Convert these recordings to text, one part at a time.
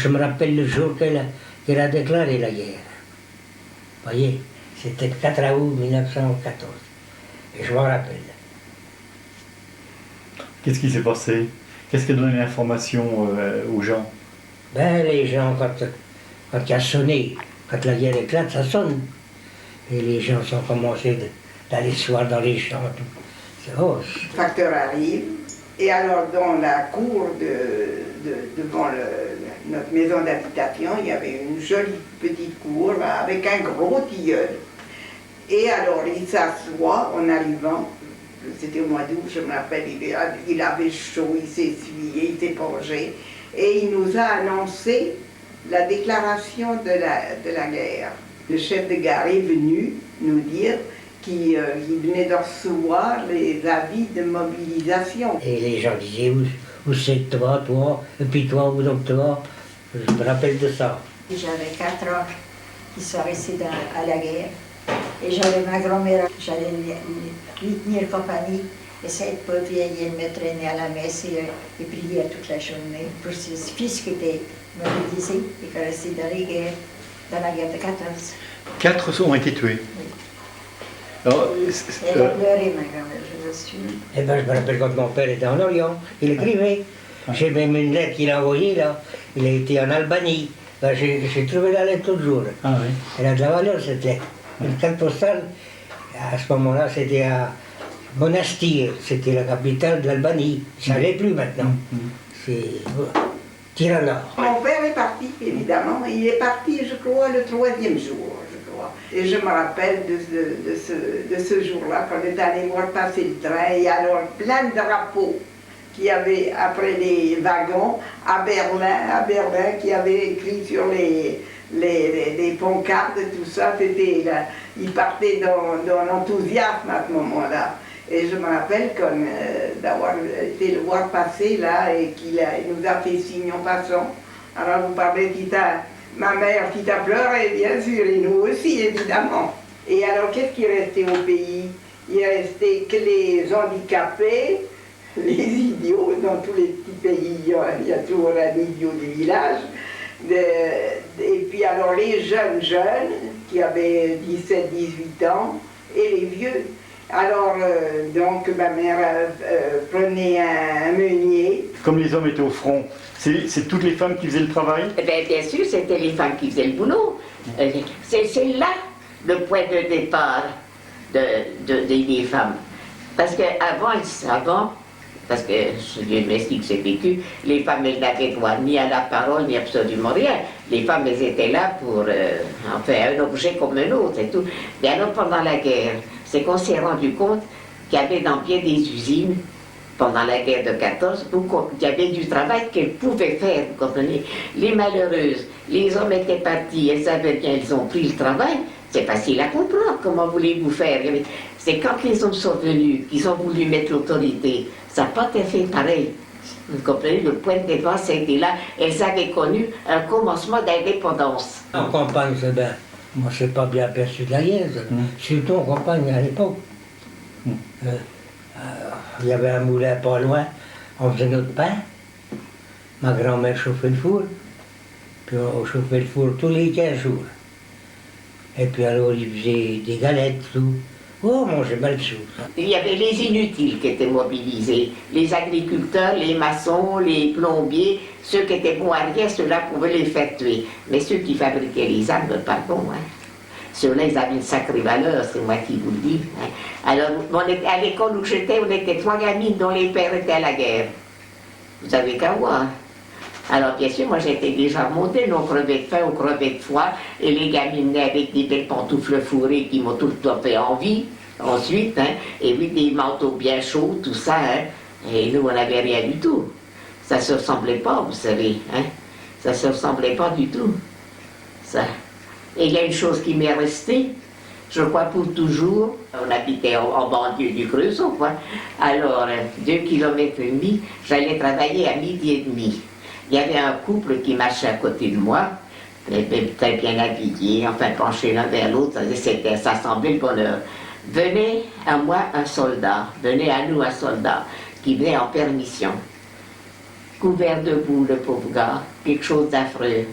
Je me rappelle le jour qu'elle a déclaré la guerre. Vous voyez, c'était le 4 août 1914. Et je m'en rappelle. Qu'est-ce qui s'est passé? Qu'est-ce qui a donné l'information aux gens? Ben, les gens, quand il a sonné, quand la guerre éclate, ça sonne. Et les gens ont commencé d'aller se voir dans les champs. Le facteur arrive, et alors dans la cour devant notre maison d'habitation, il y avait une jolie petite cour avec un gros tilleul. Et alors il s'assoit en arrivant, c'était au mois d'août, je me rappelle, il avait chaud, il s'est essuyé, il s'est penché, et il nous a annoncé la déclaration de la guerre. Le chef de gare est venu nous dire qu'il venait de recevoir les avis de mobilisation. Et les gens disaient, où c'est toi, et puis toi, où donc toi? Je me rappelle de ça. J'avais 4 ans qui sont restés à la guerre. Et j'avais ma grand-mère, j'allais lui tenir compagnie. Et cette pauvre vieille, elle me traînait à la messe et priait toute la journée pour ses fils qui étaient mobilisés et qui restaient dans la guerre de 14. 4 ont été tués. Oui. Alors, elle a pleuré, ma grand-mère, je le suis. Eh ben, je me rappelle quand mon père était en Orient, il écrivait. J'ai même une lettre qu'il a envoyée là. Il a été en Albanie. Ben, j'ai trouvé la lettre l'autre jour. Ah oui. Elle a de la valeur cette lettre. Une carte postale, à ce moment-là, c'était à Monastir, c'était la capitale de l'Albanie. Ça n'allait plus maintenant. C'est Tirana. Mon père est parti, évidemment. Il est parti, je crois, le 3e jour, je crois. Et je me rappelle de ce jour-là, quand on est allé voir passer le train, et alors plein de drapeaux qu'il y avait après les wagons à Berlin, qui avait écrit sur les pancartes et tout ça. Il partait dans l'enthousiasme à ce moment-là. Et je me rappelle d'avoir été le voir passer là et qu'il nous a fait signe en passant. Alors vous parlez ma mère qui t'a pleuré, bien sûr, et nous aussi, évidemment. Et alors qu'est-ce qui restait au pays? Il restait que les handicapés, les idiots. Dans tous les petits pays, il y a toujours un idiot du village. Et puis alors les jeunes qui avaient 17-18 ans, et les vieux. Alors, donc, ma mère prenait un meunier. Comme les hommes étaient au front, c'est toutes les femmes qui faisaient le travail? Bien sûr, c'était les femmes qui faisaient le boulot. C'est là le point de départ des femmes. Parce qu'avant, parce que je m'explique que c'est vécu, les femmes, elles n'avaient droit ni à la parole, ni absolument rien. Les femmes, elles étaient là pour, un objet comme un autre et tout. Mais alors, pendant la guerre, c'est qu'on s'est rendu compte qu'il y avait dans bien des usines, pendant la guerre de 14, il y avait du travail qu'elles pouvaient faire, vous comprenez. Les malheureuses, les hommes étaient partis, elles savaient bien, elles ont pris le travail. C'est facile à comprendre, comment voulez-vous faire? C'est quand les hommes sont venus, qu'ils ont voulu mettre l'autorité, ça n'a pas été fait pareil. Vous comprenez, le point de départ, c'était là. Elles avaient connu un commencement d'indépendance. En campagne, c'est bien. Moi, je ne suis pas bien aperçu de la guerre, surtout en campagne à l'époque. Il y avait un moulin pas loin, on faisait notre pain. Ma grand-mère chauffait le four, puis on chauffait le four tous les 15 jours. Et puis alors, il faisait des galettes, tout. Oh, on mangeait mal chaud. Il y avait les inutiles qui étaient mobilisés, les agriculteurs, les maçons, les plombiers, ceux qui étaient bons à rien, ceux-là pouvaient les faire tuer. Mais ceux qui fabriquaient les armes, pardon, ceux-là, ils avaient une sacrée valeur, c'est moi qui vous le dis. Alors, à l'école où j'étais, on était 3 gamines dont les pères étaient à la guerre. Vous avez qu'à voir. Alors, bien sûr, moi j'étais déjà remontée, on crevait de faim, on crevait de froid, et les gamines venaient avec des belles pantoufles fourrées qui m'ont tout le temps fait envie, ensuite, et puis des manteaux bien chauds, tout ça, et nous, on n'avait rien du tout. Ça ne se ressemblait pas, vous savez, ça ne se ressemblait pas du tout, ça. Et il y a une chose qui m'est restée, je crois pour toujours, on habitait en banlieue du Creusot, quoi. Alors, 2,5 km, j'allais travailler à 12h30. Il y avait un couple qui marchait à côté de moi, très bien habillé, enfin penché l'un vers l'autre, ça semblait le bonheur. Venait à moi un soldat, venait à nous un soldat, qui venait en permission. couvert de boue, le pauvre gars, quelque chose d'affreux.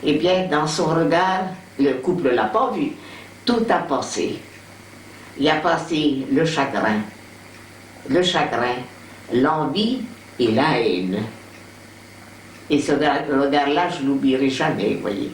Eh bien, dans son regard, le couple ne l'a pas vu, tout a passé. Il a passé le chagrin, l'envie et la haine. Et ce regard-là, je ne l'oublierai jamais, vous voyez.